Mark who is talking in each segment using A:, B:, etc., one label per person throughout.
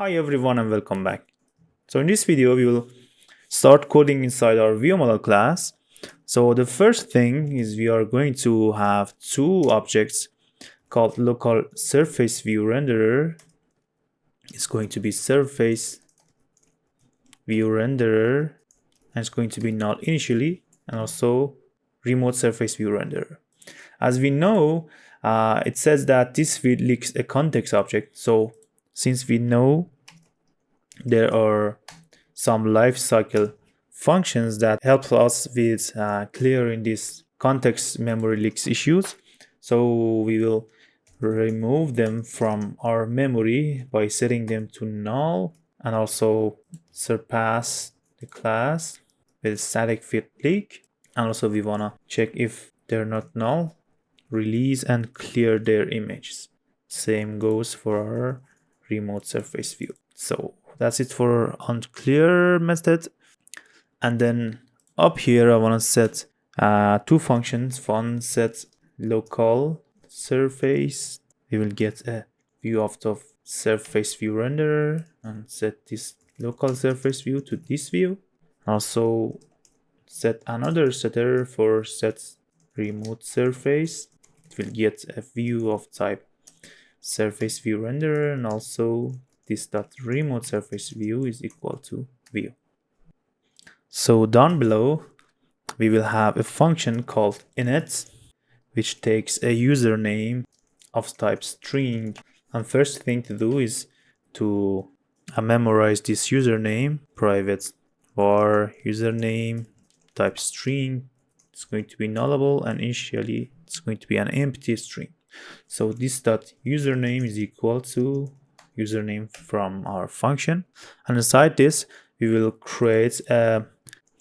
A: Hi everyone and welcome back. So in this video we will start coding inside our ViewModel class. So the first thing is we are going to have two objects called localSurfaceViewRenderer. It's going to be SurfaceViewRenderer and it's going to be null initially, and also remoteSurfaceViewRenderer. As we know, it says that this field leaks a context object. So since we know there are some lifecycle functions that help us with clearing these context memory leaks issues, so we will remove them from our memory by setting them to null and also surpass the class with static field leak. And also we want to check if they're not null, release and clear their images. Same goes for our remoteSurfaceView. So that's it for onCleared method. And then up here I want to set two functions. One set localSurface. We will get a view of the surface view renderer and set this localSurfaceView to this view. Also set another setter for setRemoteSurface. It will get a view of type surface view renderer, and also this .remoteSurfaceView is equal to view. So down below we will have a function called init, which takes a username of type string. And first thing to do is to memorize this username. Private var username type string. It's going to be nullable, and initially it's going to be an empty string. So this username is equal to username from our function, and inside this we will create a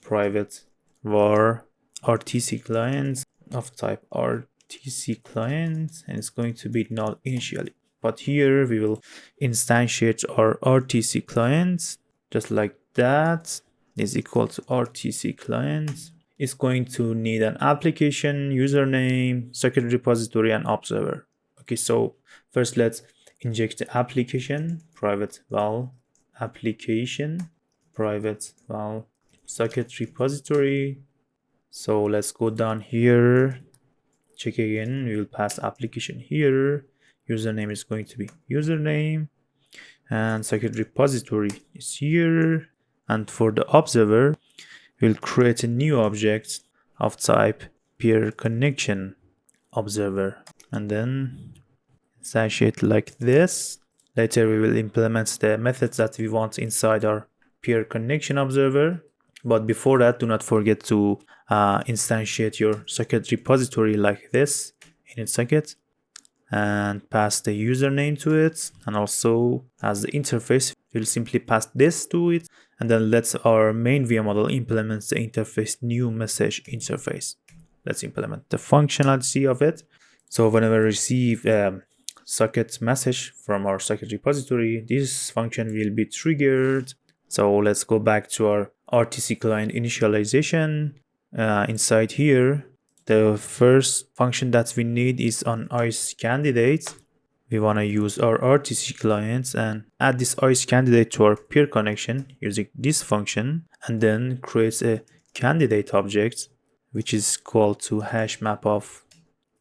A: private var RTCClient of type RTCClient, and it's going to be null initially. But here we will instantiate our RTCClient just like that, is equal to RTCClient. It's going to need an application, username, SocketRepository and observer. Okay, so first let's inject the application, private val application, private val SocketRepository. So let's go down here, check again. We will pass application here. Username is going to be username, and SocketRepository is here. And for the observer, we'll create a new object of type PeerConnectionObserver, and then instantiate like this. Later we will implement the methods that we want inside our PeerConnectionObserver. But before that, do not forget to instantiate your SocketRepository like this, init socket, and pass the username to it. And also as the interface, we'll simply pass this to it, and then let's our MainViewModel implements the interface new message interface. Let's implement the functionality of it. So whenever we receive a socket message from our SocketRepository, this function will be triggered. So let's go back to our RTCClient initialization. Inside here, the first function that we need is on iceCandidate. We want to use our RTCClient and add this iceCandidate to our peer connection using this function, and then create a candidate object which is called to hash map of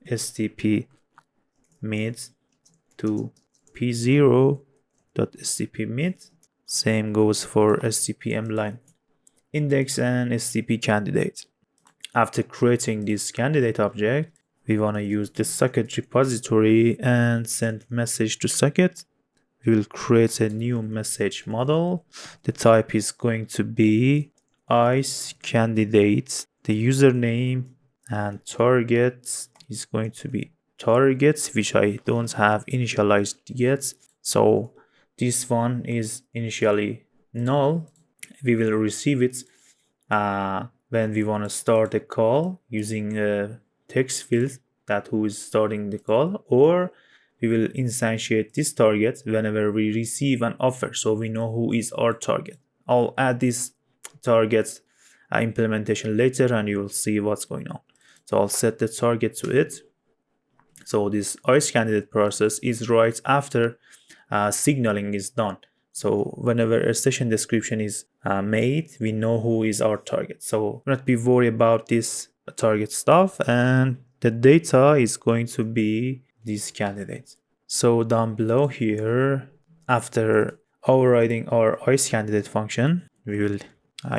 A: stp mid to p0.stp mid. Same goes for stp mline index and stp candidate. After creating this candidate object, we want to use the SocketRepository and send message to socket. We will create a new message model. The type is going to be iceCandidate. The username and target is going to be target, which I don't have initialized yet. So this one is initially null. We will receive it when we want to start a call using a text field that who is starting the call, or we will instantiate this target whenever we receive an offer, so we know who is our target. I'll add this target implementation later and you will see what's going on. So I'll set the target to it. So this iceCandidate process is right after signaling is done. So whenever a session description is made, we know who is our target. So do not be worried about this target stuff, and the data is going to be these candidates. So down below here, after overriding our iceCandidate function, we will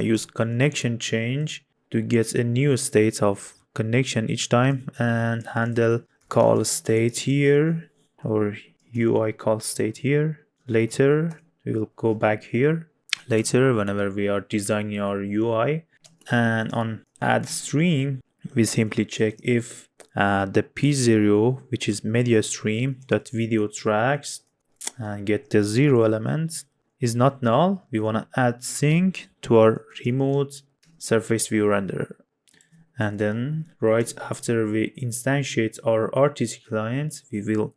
A: use ConnectionChange to get a new state of connection each time and handle call state here or UI call state here. Later, we will go back here later whenever we are designing our UI, and on AddStream, we simply check if the P0, which is media stream that video tracks and get the 0 element, is not null. We want to add sync to our remoteSurfaceView renderer. And then right after we instantiate our RTC client, we will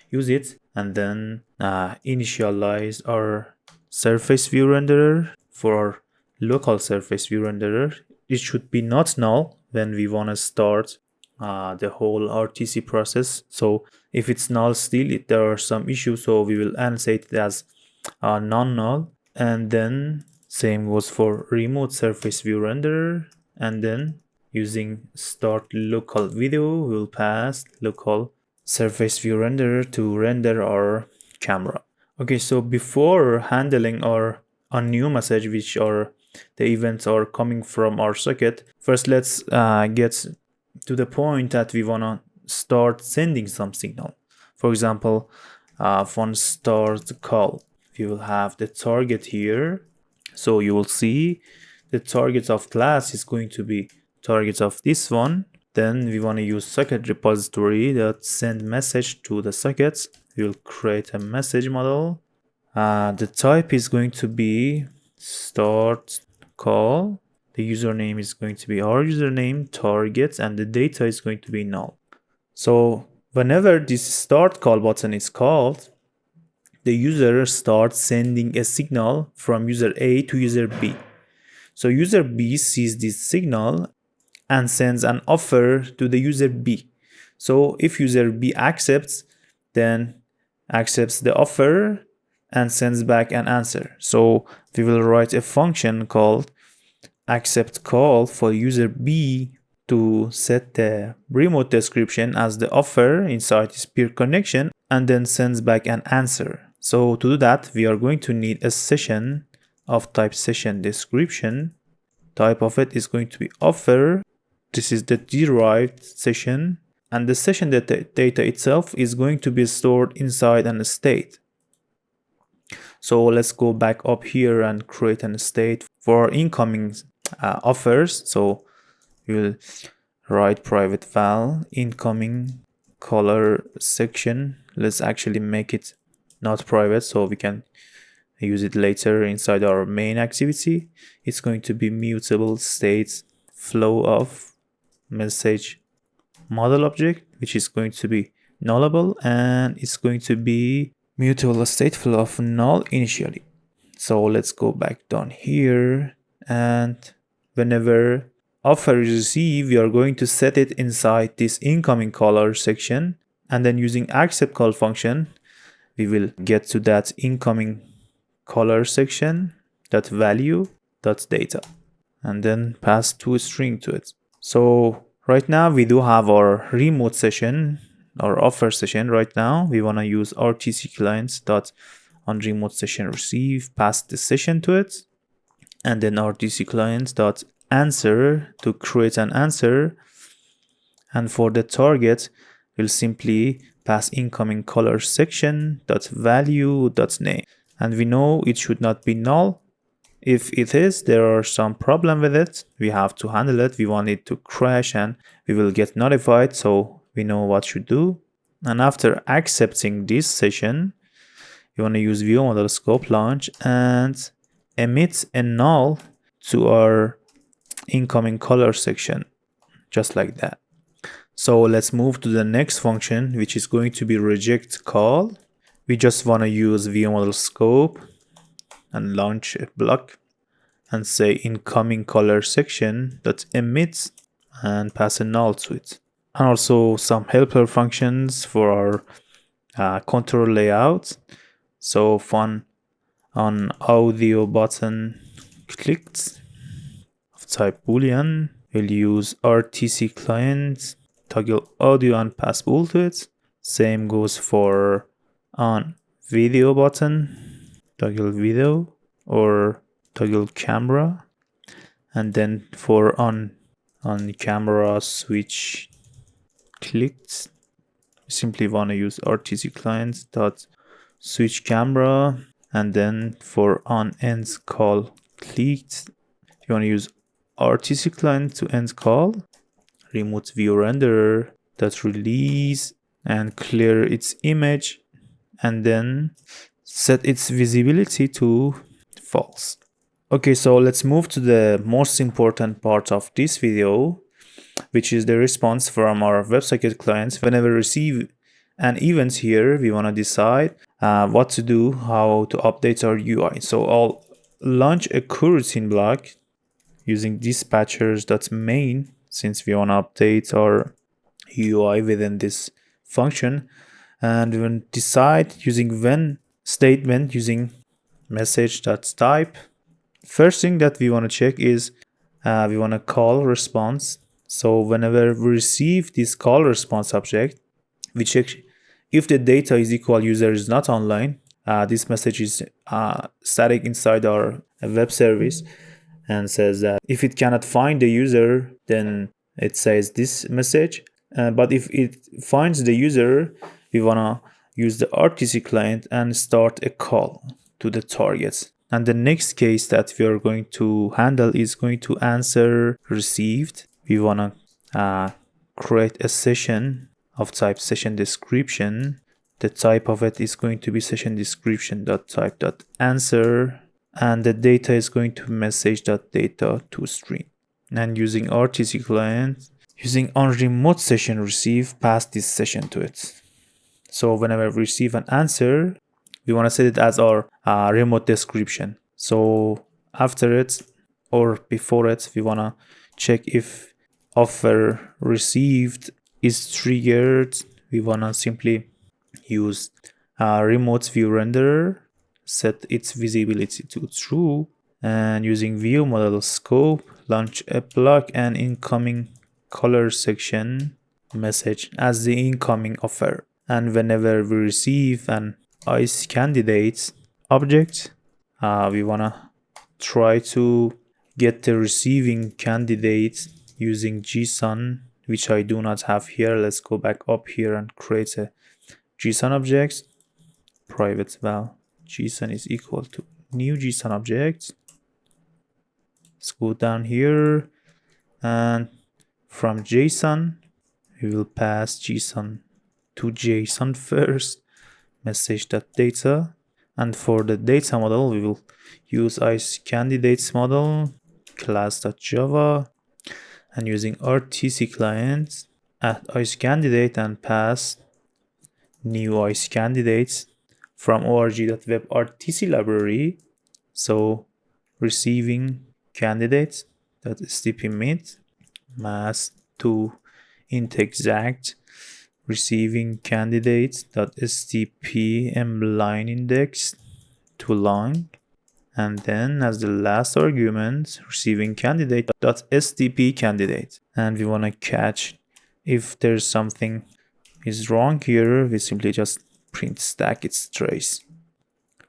A: use it and then initialize our surface view renderer for our local surface view renderer. It should be not null when we want to start the whole RTC process. So if it's null still, there are some issues, so we will annotate it as non-null. And then same goes for remote surface view renderer, and then using start local video, we'll pass local surface view renderer to render our camera. Okay, so before handling our new message, which are the events are coming from our socket, first let's get to the point that we want to start sending some signal. For example, from startCall, we will have the target here. So you will see the target of class is going to be target of this one. Then we want to use SocketRepository that send message to the sockets. We will create a message model. The type is going to be startCall. The username is going to be our username, target, and the data is going to be null. So whenever this start call button is called, the user starts sending a signal from user A to user B. So user B sees this signal and sends an offer to the user B. So if user B accepts, then accepts the offer and sends back an answer. So we will write a function called acceptCall for user B to set the remote description as the offer inside this PeerConnection and then sends back an answer. So to do that, we are going to need a session of type session description. Type of it is going to be offer. This is the derived session, and the session data itself is going to be stored inside an state. So let's go back up here and create a state for our incoming offers. So we'll write private val incoming color section. Let's actually make it not private so we can use it later inside our main activity. It's going to be MutableStateFlow of message model object, which is going to be nullable, and it's going to be MutableStateFlow of null initially. So let's go back down here, and whenever offer is received, we are going to set it inside this incoming caller section, and then using acceptCall function, we will get to that incoming caller section, that value, that data, and then pass toString to it. So right now we do have our remote session, our offer session. Right now we want to use RTCClient dot on remote session receive, pass the session to it, and then RTCClient dot answer to create an answer. And for the target, we'll simply pass incoming caller section dot value dot name, and we know it should not be null. If it is, there are some problem with it, we have to handle it. We want it to crash and we will get notified, so we know what to do. And after accepting this session, you want to use ViewModel scope launch and emit a null to our incoming caller section, just like that. So let's move to the next function, which is going to be rejectCall. We just want to use ViewModel scope and launch a block and say incoming caller section that emits and pass a null to it. And also some helper functions for our control layout. So from on audio button clicked of type boolean. We'll use RTCClient, toggle audio and pass bool to it. Same goes for on video button, toggle video or toggle camera, and then for on camera switch clicked, we simply want to use RTCClient dot switch camera, and then for on end call clicked, you want to use RTCClient to end call, remote view renderer dot release and clear its image, and then set its visibility to false. Okay, so let's move to the most important part of this video, which is the response from our WebSocket clients. Whenever we receive an event here, we want to decide what to do, how to update our UI. So I'll launch a coroutine block using dispatchers.main, since we want to update our UI within this function, and we will decide using when statement using message.type. First thing that we want to check is we want to call response. So whenever we receive this call response object, we check if the data is equal user is not online. This message is static inside our web service and says that if it cannot find the user, then it says this message. But if it finds the user, we want to use the RTC client and start a call to the targets. And the next case that we are going to handle is going to answer received. We want to create a session of type session description. The type of it is going to be session description.type.answer, and the data is going to message.data to string. And using RTC client, using on remote session receive, pass this session to it. So whenever we receive an answer, we want to set it as our remote description. So after it or before it, we want to check if offer received is triggered. We want to simply use remote view renderer, set its visibility to true, and using ViewModel scope, launch a block and incoming color section message as the incoming offer. And whenever we receive an iceCandidate object, we want to try to get the receiving candidate using JSON, which I do not have here. Let's go back up here and create a JSON object. Private val JSON is equal to new JSON object. Let's go down here, and from JSON we will pass JSON to JSON first, message.data, and for the data model we will use iceCandidate model class.java, and using RTC client add iceCandidate and pass new iceCandidate from org.WebRTC library. So receiving candidate that stp mid mass to int exact, receiving candidate that stp mline index to line, and then as the last argument receiving candidate dot stp candidate. And we want to catch if there's something is wrong here, we simply just print stack its trace.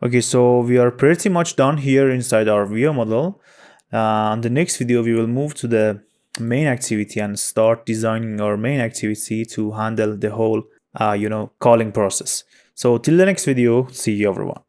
A: Okay, so we are pretty much done here inside our ViewModel. On the next video we will move to the main activity and start designing our main activity to handle the whole calling process. So till the next video, see you everyone.